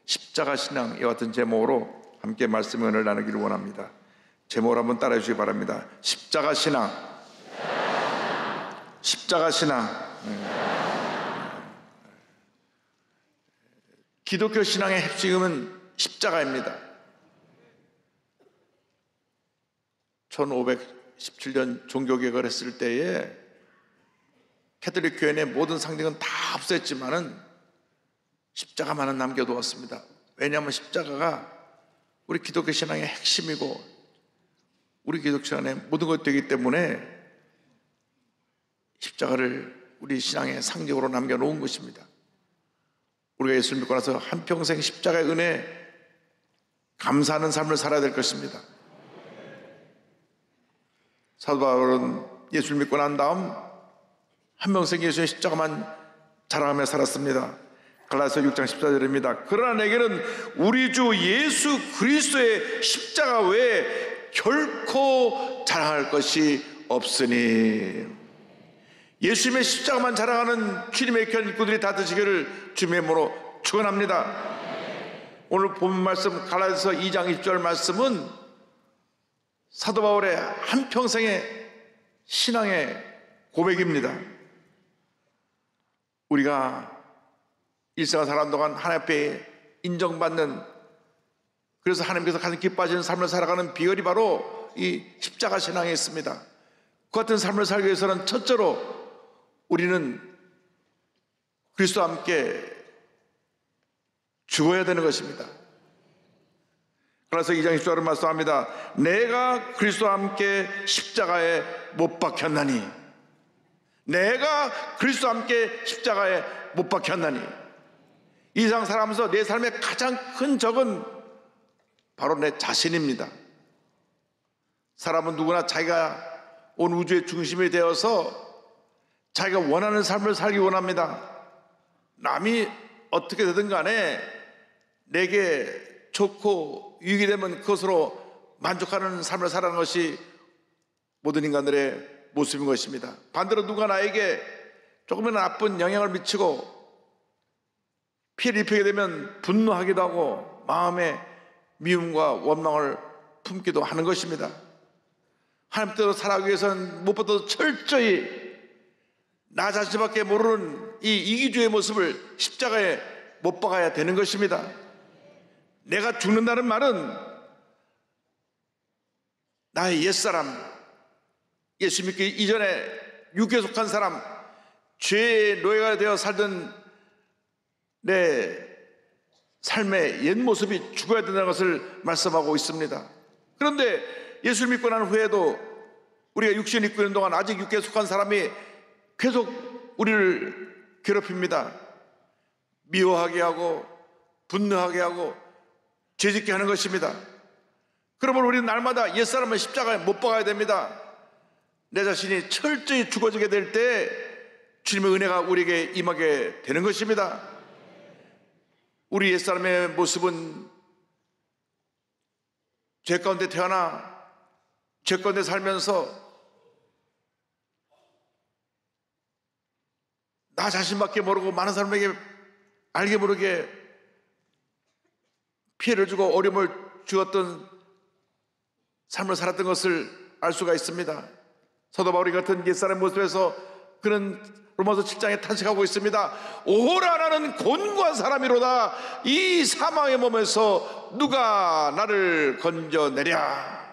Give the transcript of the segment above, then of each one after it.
십자가 신앙, 이와 같은 제목으로 함께 말씀의 은혜를 나누기를 원합니다. 제목을 한번 따라해 주시기 바랍니다. 십자가 신앙. 십자가 신앙. 기독교 신앙의 핵심은 십자가입니다. 1517년 종교개혁을 했을 때에 캐톨릭 교회 내 모든 상징은 다 없앴지만은 십자가만은 남겨두었습니다. 왜냐하면 십자가가 우리 기독교 신앙의 핵심이고 우리 기독교 신앙의 모든 것이 되기 때문에 십자가를 우리 신앙의 상징으로 남겨놓은 것입니다. 우리가 예수를 믿고 나서 한평생 십자가의 은혜에 감사하는 삶을 살아야 될 것입니다. 사도 바울은 예수를 믿고 난 다음 한평생 예수의 십자가만 자랑하며 살았습니다. 갈라디아서 6장 14절입니다. 그러나 내게는 우리 주 예수 그리스도의 십자가 외에 결코 자랑할 것이 없으니. 예수님의 십자가만 자랑하는 주님의 귀한 일꾼들이 다 되시기를 주님의 이름으로 축원합니다. 오늘 본 말씀 갈라디아서 2장 20절 말씀은 사도 바울의 한평생의 신앙의 고백입니다. 우리가 일생을 살아가는 동안 하나님 앞에 인정받는, 그래서 하나님께서 가장 기뻐하시는 삶을 살아가는 비결이 바로 이 십자가 신앙에 있습니다. 그 같은 삶을 살기 위해서는 첫째로 우리는 그리스도와 함께 죽어야 되는 것입니다. 그래서 2장 10절을 말씀합니다. 내가 그리스도와 함께 십자가에 못 박혔나니. 내가 그리스도와 함께 십자가에 못 박혔나니. 이 세상 살아가면서 내 삶의 가장 큰 적은 바로 내 자신입니다. 사람은 누구나 자기가 온 우주의 중심이 되어서 자기가 원하는 삶을 살기 원합니다. 남이 어떻게 되든 간에 내게 좋고 유익이 되면 그것으로 만족하는 삶을 살아가는 것이 모든 인간들의 모습인 것입니다. 반대로 누가 나에게 조금이나 나쁜 영향을 미치고 피해를 입히게 되면 분노하기도 하고 마음에 미움과 원망을 품기도 하는 것입니다. 하나님 뜻대로 살아가기 위해서는 무엇보다도 철저히 나 자신밖에 모르는 이 이기주의 모습을 십자가에 못 박아야 되는 것입니다. 내가 죽는다는 말은 나의 옛사람, 예수 믿기 이전에 육에 속한 사람, 죄의 노예가 되어 살던 내 삶의 옛 모습이 죽어야 된다는 것을 말씀하고 있습니다. 그런데 예수를 믿고 난 후에도 우리가 육신을 입고 있는 동안 아직 육에 속한 사람이 계속 우리를 괴롭힙니다. 미워하게 하고 분노하게 하고 죄짓게 하는 것입니다. 그러면 우리는 날마다 옛사람을 십자가에 못 박아야 됩니다. 내 자신이 철저히 죽어지게 될 때 주님의 은혜가 우리에게 임하게 되는 것입니다. 우리 옛사람의 모습은 죄 가운데 태어나 죄 가운데 살면서 나 자신밖에 모르고 많은 사람에게 알게 모르게 피해를 주고 어려움을 주었던 삶을 살았던 것을 알 수가 있습니다. 사도 바울이 같은 옛사람의 모습에서 그는 로마서 7장에 탄식하고 있습니다. 오호라 나는 곤고한 사람이로다. 이 사망의 몸에서 누가 나를 건져내랴.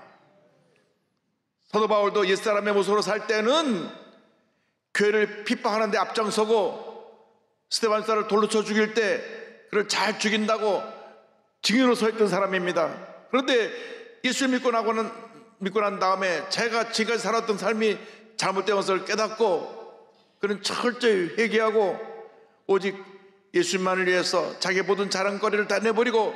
사도 바울도 옛사람의 모습으로 살 때는 교회를 핍박하는 데 앞장서고 스데반사를 돌로 쳐 죽일 때 그를 잘 죽인다고 증인으로 서 있던 사람입니다. 그런데 예수를 믿고 난 다음에 제가 지금까지 살았던 삶이 잘못된 것을 깨닫고 그는 철저히 회개하고 오직 예수님만을 위해서 자기의 모든 자랑거리를 다 내버리고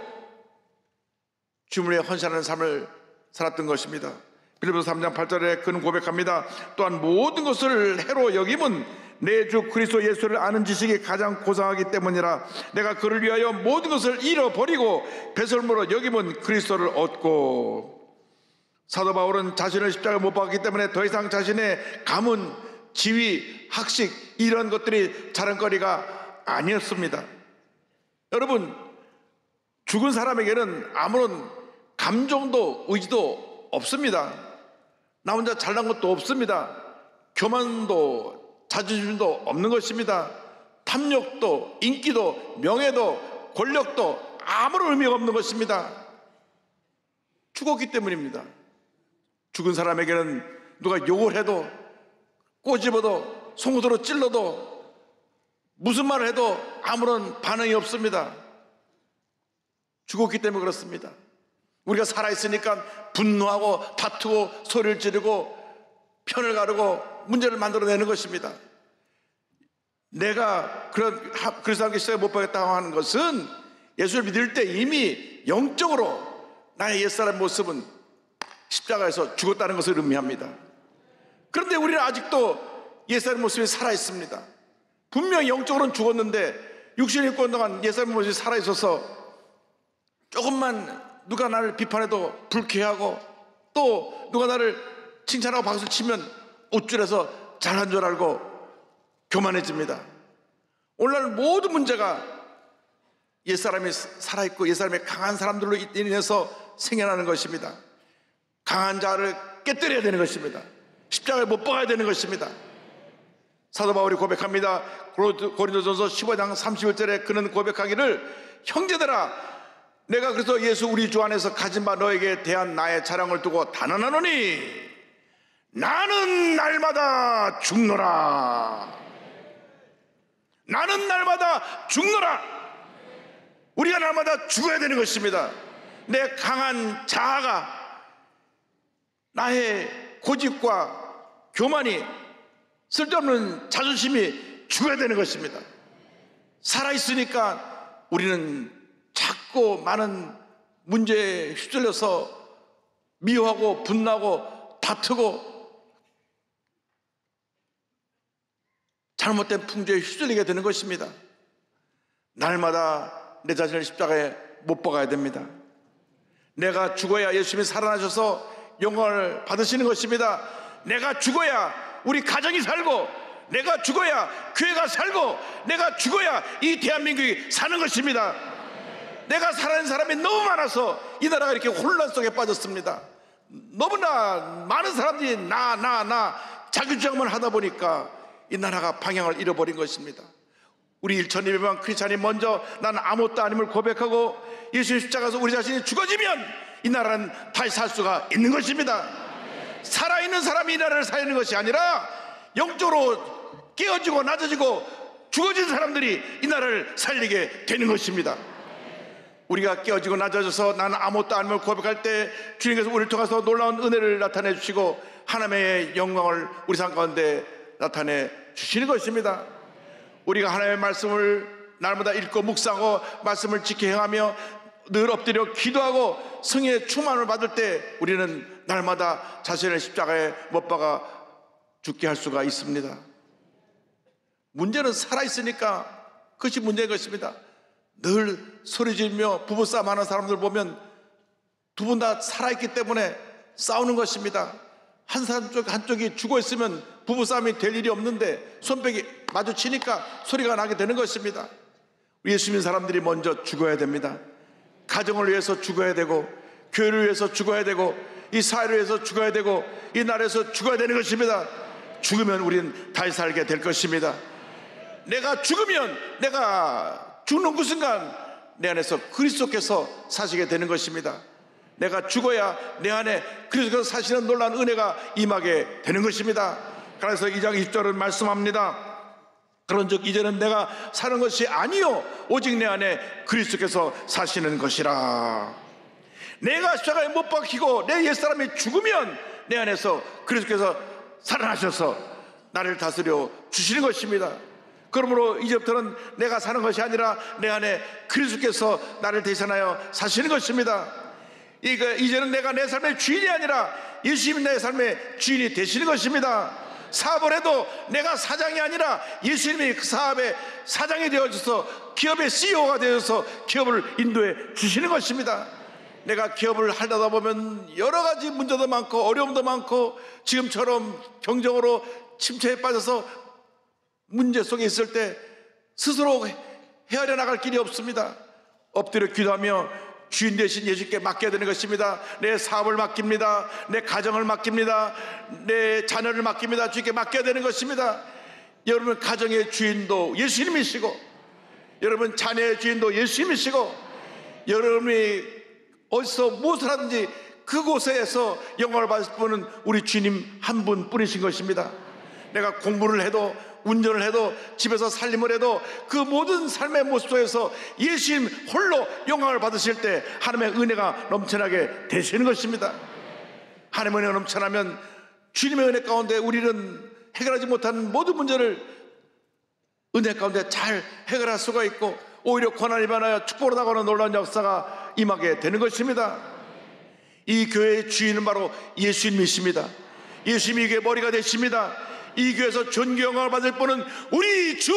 주님을 위해 헌신하는 삶을 살았던 것입니다. 빌립보서 3장 8절에 그는 고백합니다. 또한 모든 것을 해로 여김은 내 주 그리스도 예수를 아는 지식이 가장 고상하기 때문이라. 내가 그를 위하여 모든 것을 잃어버리고 배설물로 여김은 그리스도를 얻고. 사도 바울은 자신을 십자가에 못 박았기 때문에 더 이상 자신의 가문, 지위, 학식 이런 것들이 자랑거리가 아니었습니다. 여러분, 죽은 사람에게는 아무런 감정도 의지도 없습니다. 나 혼자 잘난 것도 없습니다. 교만도 자존심도 없는 것입니다. 탐욕도 인기도 명예도 권력도 아무런 의미가 없는 것입니다. 죽었기 때문입니다. 죽은 사람에게는 누가 욕을 해도 꼬집어도 송구도로 찔러도 무슨 말을 해도 아무런 반응이 없습니다. 죽었기 때문에 그렇습니다. 우리가 살아있으니까 분노하고 다투고 소리를 지르고 편을 가르고 문제를 만들어내는 것입니다. 내가 그래서 함께 십자가에 못 박혔다고 하는 것은 예수를 믿을 때 이미 영적으로 나의 옛사람 모습은 십자가에서 죽었다는 것을 의미합니다. 그런데 우리는 아직도 옛사람 모습이 살아있습니다. 분명히 영적으로는 죽었는데 육신의 일권 동안 옛사람 모습이 살아있어서 조금만 누가 나를 비판해도 불쾌하고 또 누가 나를 칭찬하고 박수 치면 옷줄에서 잘한 줄 알고 교만해집니다. 오늘날 모든 문제가 옛사람이 살아있고 옛사람의 강한 사람들로 인해서 생겨나는 것입니다. 강한 자를 깨뜨려야 되는 것입니다. 십자가에 못 박아야 되는 것입니다. 사도 바울이 고백합니다. 고린도전서 15장 31절에 그는 고백하기를 형제들아 내가 그래서 예수 우리 주 안에서 가진 바 너에게 대한 나의 자랑을 두고 단언하노니 나는 날마다 죽노라. 나는 날마다 죽노라. 우리가 날마다 죽어야 되는 것입니다. 내 강한 자아가 나의 고집과 교만이 쓸데없는 자존심이 죽어야 되는 것입니다. 살아있으니까 우리는 자꾸 많은 문제에 휩쓸려서 미워하고 분노하고 다투고 잘못된 풍조에 휩쓸리게 되는 것입니다. 날마다 내 자신을 십자가에 못 박아야 됩니다. 내가 죽어야 예수님이 살아나셔서 영광을 받으시는 것입니다. 내가 죽어야 우리 가정이 살고 내가 죽어야 교회가 살고 내가 죽어야 이 대한민국이 사는 것입니다. 내가 살아있는 사람이 너무 많아서 이 나라가 이렇게 혼란 속에 빠졌습니다. 너무나 많은 사람들이 나 자기 주장만 하다 보니까 이 나라가 방향을 잃어버린 것입니다. 우리 1200만 크리스찬이 먼저 나는 아무것도 아님을 고백하고 예수님 십자가에서 우리 자신이 죽어지면 이 나라는 다시 살 수가 있는 것입니다. 살아있는 사람이 이 나라를 살리는 것이 아니라 영적으로 깨어지고 낮아지고 죽어진 사람들이 이 나라를 살리게 되는 것입니다. 우리가 깨어지고 낮아져서 나는 아무것도 아님을 고백할 때 주님께서 우리를 통해서 놀라운 은혜를 나타내 주시고 하나님의 영광을 우리 삶 가운데 나타내 주시는 것입니다. 우리가 하나님의 말씀을 날마다 읽고 묵상하고 말씀을 지켜 행하며 늘 엎드려 기도하고 성령의 충만을 받을 때 우리는 날마다 자신을 십자가에 못 박아 죽게 할 수가 있습니다. 문제는 살아있으니까 그것이 문제인 것입니다. 늘 소리 지르며 부부싸움 하는 사람들 보면 두 분 다 살아있기 때문에 싸우는 것입니다. 한 사람 한쪽이 죽어 있으면 부부싸움이 될 일이 없는데 손뼉이 마주치니까 소리가 나게 되는 것입니다. 예수 믿는 사람들이 먼저 죽어야 됩니다. 가정을 위해서 죽어야 되고 교회를 위해서 죽어야 되고 이 사회를 위해서 죽어야 되고 이 나라에서 죽어야 되는 것입니다. 죽으면 우리는 다시 살게 될 것입니다. 내가 죽으면 내가 죽는 그 순간 내 안에서 그리스도께서 사시게 되는 것입니다. 내가 죽어야 내 안에 그리스도께서 사시는 놀라운 은혜가 임하게 되는 것입니다. 그래서 2장 20절은 말씀합니다. 그런즉 이제는 내가 사는 것이 아니요 오직 내 안에 그리스도께서 사시는 것이라. 내가 십자가에 못 박히고 내 옛사람이 죽으면 내 안에서 그리스도께서 살아나셔서 나를 다스려 주시는 것입니다. 그러므로 이제부터는 내가 사는 것이 아니라 내 안에 그리스도께서 나를 대신하여 사시는 것입니다. 이제는 내가 내 삶의 주인이 아니라 예수님이 내 삶의 주인이 되시는 것입니다. 사업을 해도 내가 사장이 아니라 예수님이 그 사업의 사장이 되어져서 기업의 CEO가 되어서 기업을 인도해 주시는 것입니다. 내가 기업을 하려다 보면 여러 가지 문제도 많고 어려움도 많고 지금처럼 경정으로 침체에 빠져서 문제 속에 있을 때 스스로 헤아려 나갈 길이 없습니다. 엎드려 기도하며 주인 되신 예수께 맡겨야 되는 것입니다. 내 사업을 맡깁니다. 내 가정을 맡깁니다. 내 자녀를 맡깁니다. 주님께 맡겨야 되는 것입니다. 여러분 가정의 주인도 예수님이시고, 여러분 자녀의 주인도 예수님이시고, 여러분이 어디서 무엇을 하든지 그곳에서 영광을 받을 분은 우리 주님 한 분뿐이신 것입니다. 내가 공부를 해도, 운전을 해도, 집에서 살림을 해도 그 모든 삶의 모습 속에서 예수님 홀로 영광을 받으실 때 하나님의 은혜가 넘쳐나게 되시는 것입니다. 하나님의 은혜가 넘쳐나면 주님의 은혜 가운데 우리는 해결하지 못한 모든 문제를 은혜 가운데 잘 해결할 수가 있고, 오히려 고난을 받아야 축복으로 나가는 놀라운 역사가 임하게 되는 것입니다. 이 교회의 주인은 바로 예수님이십니다. 예수님이 이 교회의 머리가 되십니다. 이 교회에서 존귀 영광을 받을 분은 우리 주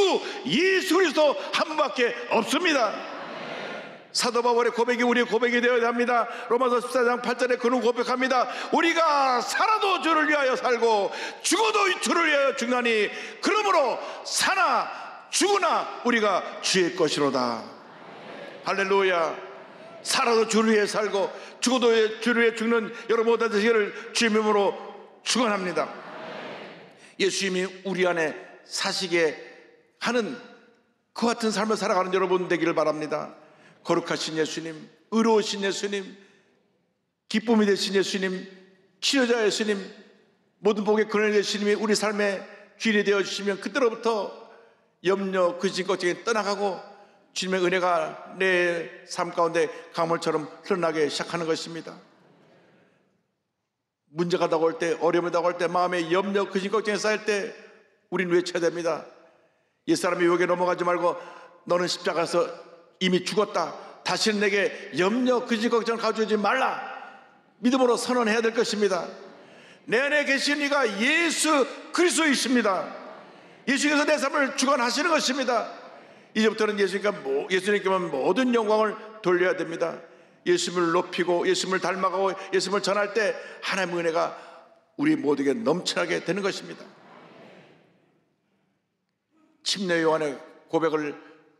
예수 그리스도 한 분밖에 없습니다. 사도 바울의 고백이 우리의 고백이 되어야 합니다. 로마서 14장 8절에 그는 고백합니다. 우리가 살아도 주를 위하여 살고 죽어도 주를 위하여 죽나니 그러므로 사나 죽으나 우리가 주의 것이로다. 할렐루야. 살아도 주를 위해 살고 죽어도 주를 위해 죽는 여러분 모든 되시기를 주의 이름으로 축원합니다. 예수님이 우리 안에 사시게 하는 그 같은 삶을 살아가는 여러분 되기를 바랍니다. 거룩하신 예수님, 의로우신 예수님, 기쁨이 되신 예수님, 치료자 예수님, 모든 복의 근원의 예수님이 우리 삶의 주인이 되어주시면 그때로부터 염려, 근심, 걱정이 떠나가고 주님의 은혜가 내 삶 가운데 강물처럼 흘러나게 시작하는 것입니다. 문제가 다가올 때, 어려움이 다가올 때, 마음에 염려, 근심, 걱정이 쌓일 때 우리는 외쳐야 됩니다. 옛사람의 유혹에 넘어가지 말고 너는 십자가에서 이미 죽었다. 다시는 내게 염려, 근심, 걱정을 가져오지 말라. 믿음으로 선언해야 될 것입니다. 내 안에 계신 이가 예수 그리스도이십니다. 예수님께서 내 삶을 주관하시는 것입니다. 이제부터는 예수님께만 모든 영광을 돌려야 됩니다. 예수님을 높이고 예수님을 닮아가고 예수님을 전할 때 하나님의 은혜가 우리 모두에게 넘쳐나게 되는 것입니다. 침례 요한의 고백을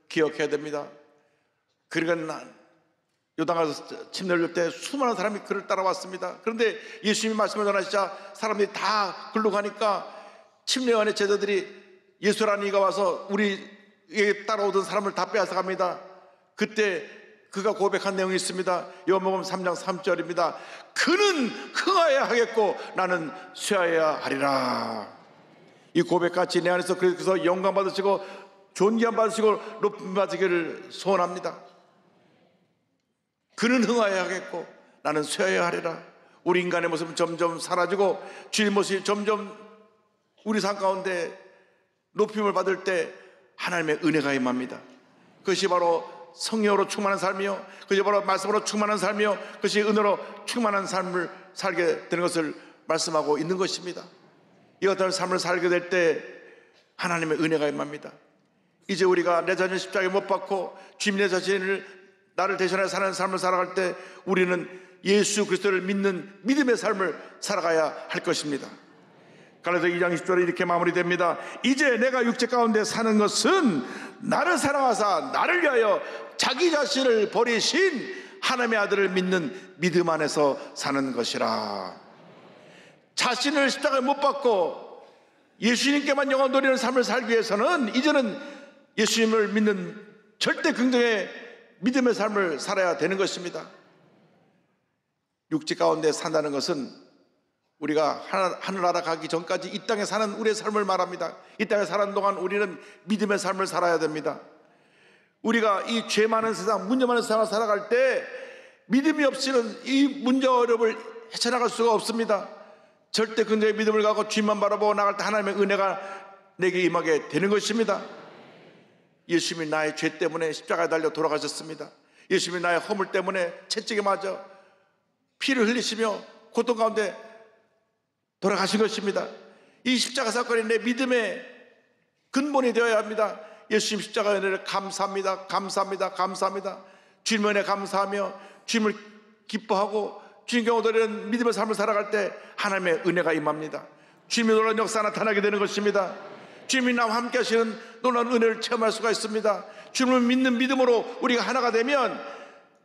기억해야 됩니다. 그러니까 요단강에서 침례를 줄 때 수많은 사람이 그를 따라왔습니다. 그런데 예수님이 말씀을 전하시자 사람들이 다 글로 가니까 침례 요한의 제자들이 예수라는 이가 와서 우리에게 따라오던 사람을 다 빼앗아 갑니다. 그때 그가 고백한 내용이 있습니다. 요한복음 3장 3절입니다. 그는 흥하여야 하겠고 나는 쇠하여야 하리라. 이 고백같이 내 안에서 그래서 영광 받으시고 존귀함 받으시고 높임 받으기를 소원합니다. 그는 흥하여야 하겠고 나는 쇠하여야 하리라. 우리 인간의 모습은 점점 사라지고 주의 모습이 점점 우리 삶 가운데 높임을 받을 때 하나님의 은혜가 임합니다. 그것이 바로 성령으로 충만한 삶이요, 그것이 바로 말씀으로 충만한 삶이요, 그것이 은혜로 충만한 삶을 살게 되는 것을 말씀하고 있는 것입니다. 이 같은 삶을 살게 될 때 하나님의 은혜가 임합니다. 이제 우리가 내 자신을 십자가에 못 박고 주님 내 자신을 나를 대신하여 사는 삶을 살아갈 때 우리는 예수 그리스도를 믿는 믿음의 삶을 살아가야 할 것입니다. 갈라디아 2장 20절에 이렇게 마무리됩니다. 이제 내가 육체 가운데 사는 것은 나를 사랑하사 나를 위하여 자기 자신을 버리신 하나님의 아들을 믿는 믿음 안에서 사는 것이라. 자신을 십자가에 못 박고 예수님께만 영광 돌리는 삶을 살기 위해서는 이제는 예수님을 믿는 절대 긍정의 믿음의 삶을 살아야 되는 것입니다. 육체 가운데 산다는 것은 우리가 하늘나라 가기 전까지 이 땅에 사는 우리의 삶을 말합니다. 이 땅에 사는 동안 우리는 믿음의 삶을 살아야 됩니다. 우리가 이 죄 많은 세상, 문제 많은 세상을 살아갈 때 믿음이 없이는 이 문제와 어려움을 헤쳐나갈 수가 없습니다. 절대 긍정의 믿음을 갖고 주님만 바라보고 나갈 때 하나님의 은혜가 내게 임하게 되는 것입니다. 예수님이 나의 죄 때문에 십자가에 달려 돌아가셨습니다. 예수님이 나의 허물 때문에 채찍에 맞아 피를 흘리시며 고통 가운데 돌아가신 것입니다. 이 십자가 사건이 내 믿음의 근본이 되어야 합니다. 예수님 십자가 은혜를 감사합니다. 감사합니다. 감사합니다. 주님 은혜 감사하며 주님을 기뻐하고 주님 경험드리는 믿음의 삶을 살아갈 때 하나님의 은혜가 임합니다. 주님의 놀라운 역사가 나타나게 되는 것입니다. 주님이 나와 함께 하시는 놀라운 은혜를 체험할 수가 있습니다. 주님을 믿는 믿음으로 우리가 하나가 되면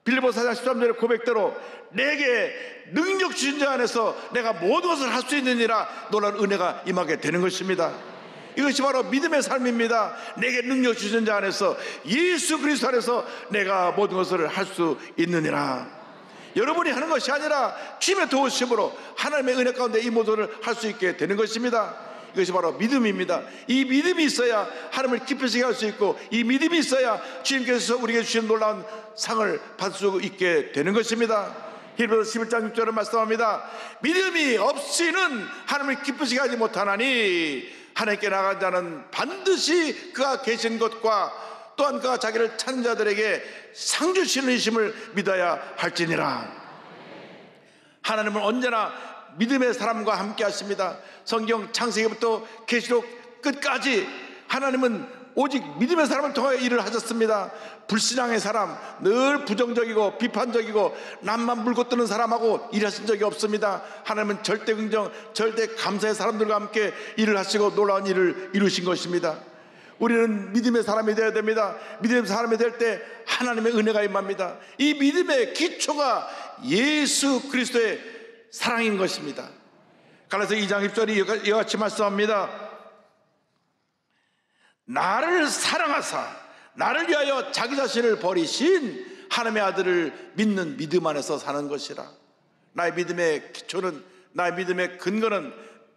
빌립보서 4장 13절의 고백대로 내게 능력 주신 자 안에서 내가 모든 것을 할 수 있느니라 놀라운 은혜가 임하게 되는 것입니다. 이것이 바로 믿음의 삶입니다. 내게 능력 주신 자 안에서, 예수 그리스도 안에서 내가 모든 것을 할 수 있느니라. 여러분이 하는 것이 아니라 주님의 도우심으로 하나님의 은혜 가운데 이 모든 것을 할 수 있게 되는 것입니다. 이것이 바로 믿음입니다. 이 믿음이 있어야 하나님을 기쁘시게 할 수 있고, 이 믿음이 있어야 주님께서 우리에게 주신 놀라운 상을 받을 수 있게 되는 것입니다. 히브리서 11장 6절은 말씀합니다. 믿음이 없이는 하나님을 기쁘시게 하지 못하나니 하나님께 나간 자는 반드시 그가 계신 것과 또한 그가 자기를 찾는 자들에게 상 주시는 이심을 믿어야 할지니라. 하나님은 언제나 믿음의 사람과 함께 하십니다. 성경 창세기부터 계시록 끝까지 하나님은 오직 믿음의 사람을 통하여 일을 하셨습니다. 불신앙의 사람, 늘 부정적이고 비판적이고 남만 물고 뜨는 사람하고 일하신 적이 없습니다. 하나님은 절대 긍정, 절대 감사의 사람들과 함께 일을 하시고 놀라운 일을 이루신 것입니다. 우리는 믿음의 사람이 되어야 됩니다. 믿음의 사람이 될 때 하나님의 은혜가 임합니다. 이 믿음의 기초가 예수 그리스도의 사랑인 것입니다. 갈라디아서 2장 10절이 이와 같이 말씀합니다. 나를 사랑하사 나를 위하여 자기 자신을 버리신 하나님의 아들을 믿는 믿음 안에서 사는 것이라. 나의 믿음의 기초는, 나의 믿음의 근거는,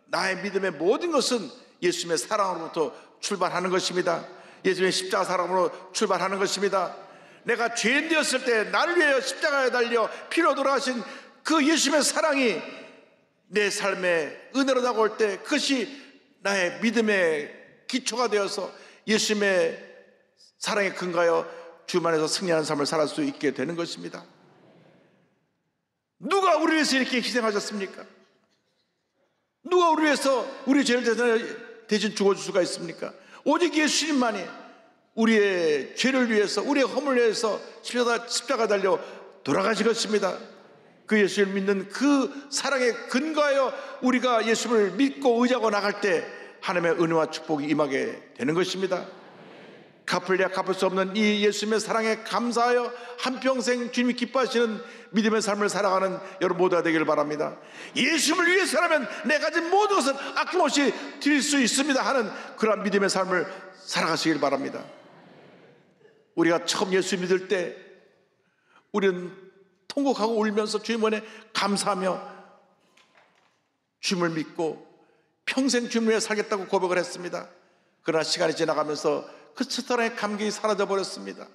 나의 믿음의 모든 것은 예수님의 사랑으로부터 출발하는 것입니다. 예수님의 십자가 사랑으로 출발하는 것입니다. 내가 죄인 되었을 때 나를 위하여 십자가에 달려 피로 돌아가신 그 예수님의 사랑이 내 삶에 은혜로 다가올 때 그것이 나의 믿음의 기초가 되어서 예수님의 사랑에 근거하여 주님 안에서 승리하는 삶을 살 수 있게 되는 것입니다. 누가 우리 위해서 이렇게 희생하셨습니까? 누가 우리 위해서 우리 죄를 대신 죽어줄 수가 있습니까? 오직 예수님만이 우리의 죄를 위해서, 우리의 허물을 위해서 십자가 달려 돌아가신 것입니다. 그 예수를 믿는 그 사랑에 근거하여 우리가 예수를 믿고 의지하고 나갈 때 하나님의 은혜와 축복이 임하게 되는 것입니다. 갚을래야 갚을 수 없는 이 예수님의 사랑에 감사하여 한평생 주님이 기뻐하시는 믿음의 삶을 살아가는 여러분 모두가 되기를 바랍니다. 예수님을 위해서라면 내가 가진 모든 것을 아낌없이 드릴 수 있습니다 하는 그러한 믿음의 삶을 살아가시길 바랍니다. 우리가 처음 예수 믿을 때 우리는 통곡하고 울면서 주님 은혜 감사하며 주님을 믿고 평생 주님을 위해 살겠다고 고백을 했습니다. 그러나 시간이 지나가면서 그 첫사랑의 감격이 사라져 버렸습니다.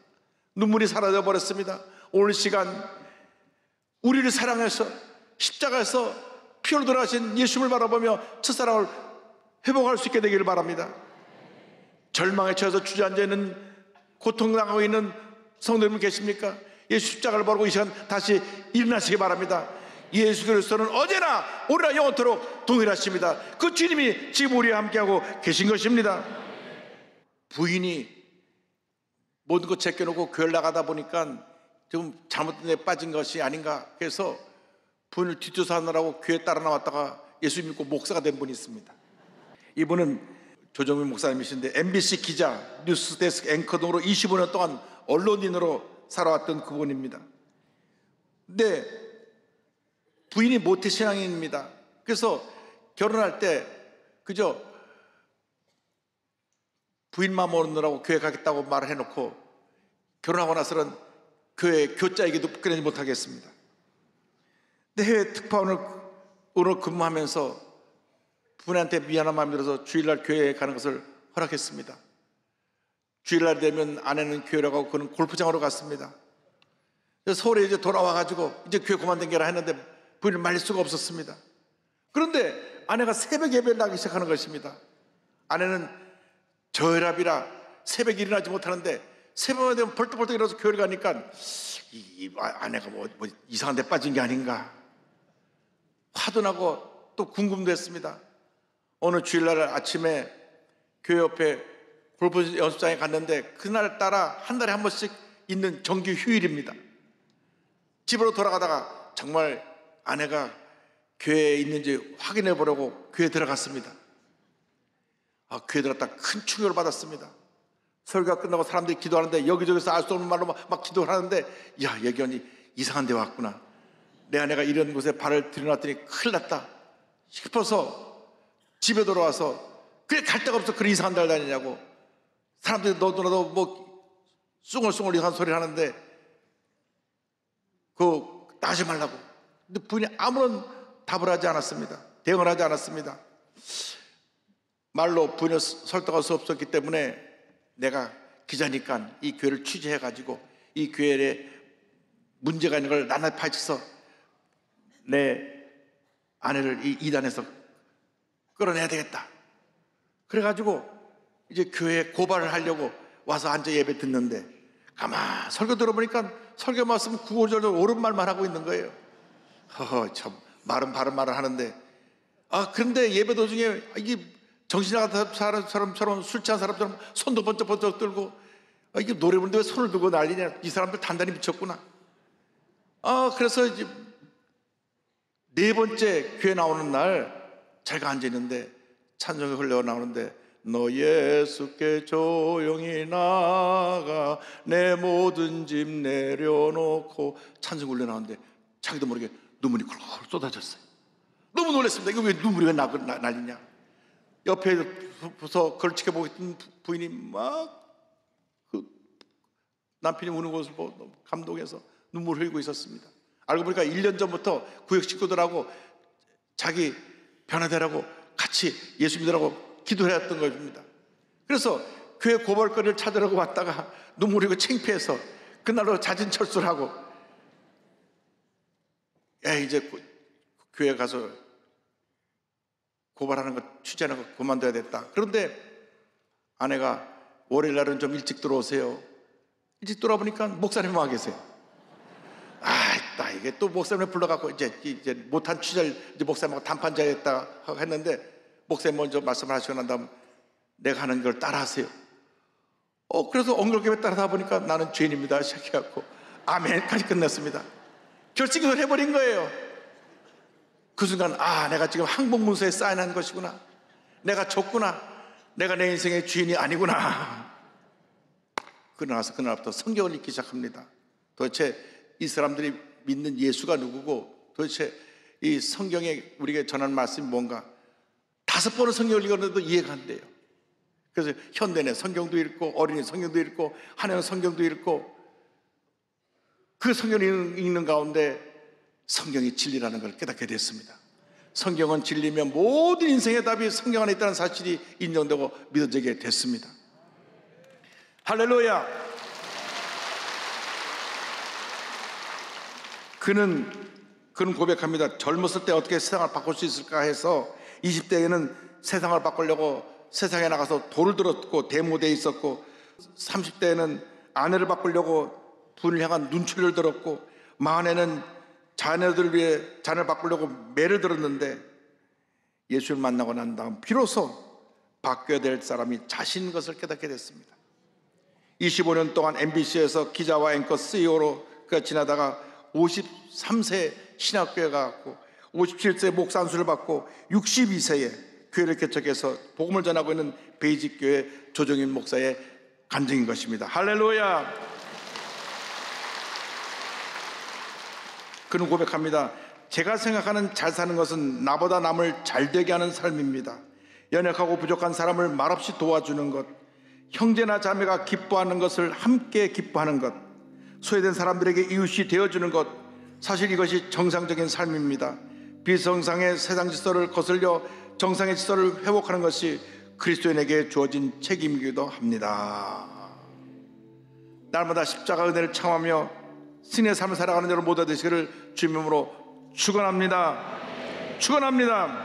눈물이 사라져 버렸습니다. 오늘 시간 우리를 사랑해서 십자가에서 피로 돌아가신 예수님을 바라보며 첫사랑을 회복할 수 있게 되기를 바랍니다. 절망에 처해서 주저앉아 있는, 고통당하고 있는 성도님 계십니까? 예수 십자가를 바라보고 이 시간 다시 일어나시기 바랍니다. 예수 그리스도는 언제나 오늘나 영원토록 동일하십니다. 그 주님이 지금 우리와 함께하고 계신 것입니다. 부인이 모든 것 제껴놓고 교회를 나가다 보니까 좀 잘못된 데 빠진 것이 아닌가 해서 부인을 뒷조사하느라고 교회 따라 나왔다가 예수 믿고 목사가 된 분이 있습니다. 이분은 조정민 목사님이신데 MBC 기자, 뉴스데스크 앵커 등으로 25년 동안 언론인으로 살아왔던 그분입니다. 근데 부인이 모태신앙인입니다. 그래서 결혼할 때 그저 부인만 모르느라고 교회 가겠다고 말을 해놓고 결혼하고 나서는 교회 교자에게도 꺼내지 못하겠습니다. 근데 해외 특파원으로 근무하면서 부인한테 미안한 마음이 들어서 주일날 교회에 가는 것을 허락했습니다. 주일날 되면 아내는 교회로 가고 그는 골프장으로 갔습니다. 그래서 서울에 이제 돌아와가지고 이제 교회 그만둔게라 했는데 부인을 말릴 수가 없었습니다. 그런데 아내가 새벽 예배를 나기 시작하는 것입니다. 아내는 저혈압이라 새벽에 일어나지 못하는데 새벽에 되면 벌떡벌떡 일어나서 교회를 가니까 아내가 뭐 이상한 데 빠진 게 아닌가 화도 나고 또 궁금도 했습니다. 어느 주일날 아침에 교회 옆에 골프 연습장에 갔는데 그날따라 한 달에 한 번씩 있는 정규 휴일입니다. 집으로 돌아가다가 정말 아내가 교회에 있는지 확인해 보려고 교회에 들어갔습니다. 교회 들어갔다 큰 충격을 받았습니다. 설교가 끝나고 사람들이 기도하는데 여기저기서 알 수 없는 말로 막 기도를 하는데, 야, 여기 이상한 데 왔구나. 내가 이런 곳에 발을 들여놨더니 큰일 났다 싶어서 집에 돌아와서, 그래 갈 데가 없어 그런 이상한 데를 다니냐고. 사람들이 너도 뭐 숭얼숭얼 이상한 소리를 하는데 나가지 말라고. 근데 부인이 아무런 답을 하지 않았습니다. 대응을 하지 않았습니다. 말로 부인을 설득할 수 없었기 때문에 내가 기자니까 이 교회를 취재해가지고 이 교회에 문제가 있는 걸 나날이 파헤쳐서 내 아내를 이 이단에서 끌어내야 되겠다. 그래가지고 이제 교회에 고발을 하려고 와서 앉아 예배 듣는데, 가만 설교 들어보니까 설교 말씀 구구절절 옳은 말만 하고 있는 거예요. 참 말은 바른 말을 하는데, 그런데 예배 도중에 이게 정신 나간 사람처럼, 술 취한 사람처럼 손도 번쩍번쩍 들고, 이게 노래 부르는데 왜 손을 들고 난리냐. 이 사람들 단단히 미쳤구나. 그래서 이제 네 번째 교회 나오는 날 제가 앉아있는데 찬송이 흘러 나오는데, 너 예수께 조용히 나가 내 모든 짐 내려놓고, 찬송이 흘러 나오는데 자기도 모르게 눈물이 굴굴 쏟아졌어요. 너무 놀랐습니다. 이거 왜 눈물이 날리냐. 옆에서 그걸 지켜보고 있던 부인이 막 남편이 우는 것을 보고 감동해서 눈물을 흘리고 있었습니다. 알고 보니까 1년 전부터 구역 식구들하고 자기 변화되라고 같이 예수 믿으라고 기도를 했던 것입니다. 그래서 교회 고발거리를 찾으려고 왔다가 눈물 흘리고 창피해서 그날로 자진 철수를 하고, 이제 교회 가서 고발하는 것, 취재하는 거 그만둬야 됐다. 그런데 아내가 월요일 날은 좀 일찍 들어오세요. 일찍 들어보니까 목사님 와 계세요. 나 이게 또 목사님을 불러갖고 이제 못한 취재를 이제 목사님하고 담판자였다 하고 했는데, 목사님 먼저 말씀을 하시고 난 다음 내가 하는 걸 따라하세요. 그래서 엉겁게 따라하다 보니까 나는 죄인입니다 시작해갖고 아멘까지 끝냈습니다. 결정을 해버린 거예요. 그 순간 내가 지금 항복문서에 사인한 것이구나. 내가 졌구나. 내가 내 인생의 주인이 아니구나. 그러나서 그날부터 성경을 읽기 시작합니다. 도대체 이 사람들이 믿는 예수가 누구고, 도대체 이 성경에 우리에게 전하는 말씀이 뭔가. 5번을 성경을 읽었는데도 이해가 안 돼요. 그래서 현대는 성경도 읽고 어린이 성경도 읽고 한영 성경도 읽고, 그 성경을 읽는 가운데 성경이 진리라는 걸 깨닫게 됐습니다. 성경은 진리면 모든 인생의 답이 성경 안에 있다는 사실이 인정되고 믿어지게 됐습니다. 할렐루야. 그는 고백합니다. 젊었을 때 어떻게 세상을 바꿀 수 있을까 해서 20대에는 세상을 바꾸려고 세상에 나가서 돌을 들었고 대모대에 있었고, 30대에는 아내를 바꾸려고 부인을 향한 눈초리를 들었고, 40에는 자녀들을 위해 자녀를 바꾸려고 매를 들었는데, 예수를 만나고 난 다음 비로소 바뀌어야 될 사람이 자신인 것을 깨닫게 됐습니다. 25년 동안 MBC에서 기자와 앵커 CEO로 지나다가 53세 신학교에 가고 57세 목사 안수를 받고 62세에 교회를 개척해서 복음을 전하고 있는 베이직 교회 조정인 목사의 간증인 것입니다. 할렐루야. 그는 고백합니다. 제가 생각하는 잘 사는 것은 나보다 남을 잘 되게 하는 삶입니다. 연약하고 부족한 사람을 말없이 도와주는 것, 형제나 자매가 기뻐하는 것을 함께 기뻐하는 것, 소외된 사람들에게 이웃이 되어주는 것, 사실 이것이 정상적인 삶입니다. 비정상의 세상 질서를 거슬려 정상의 질서를 회복하는 것이 그리스도인에게 주어진 책임이기도 합니다. 날마다 십자가 은혜를 청하며 신의 삶을 살아가는 여러분 모두 되시기를 주님으로 축원합니다. 축원합니다.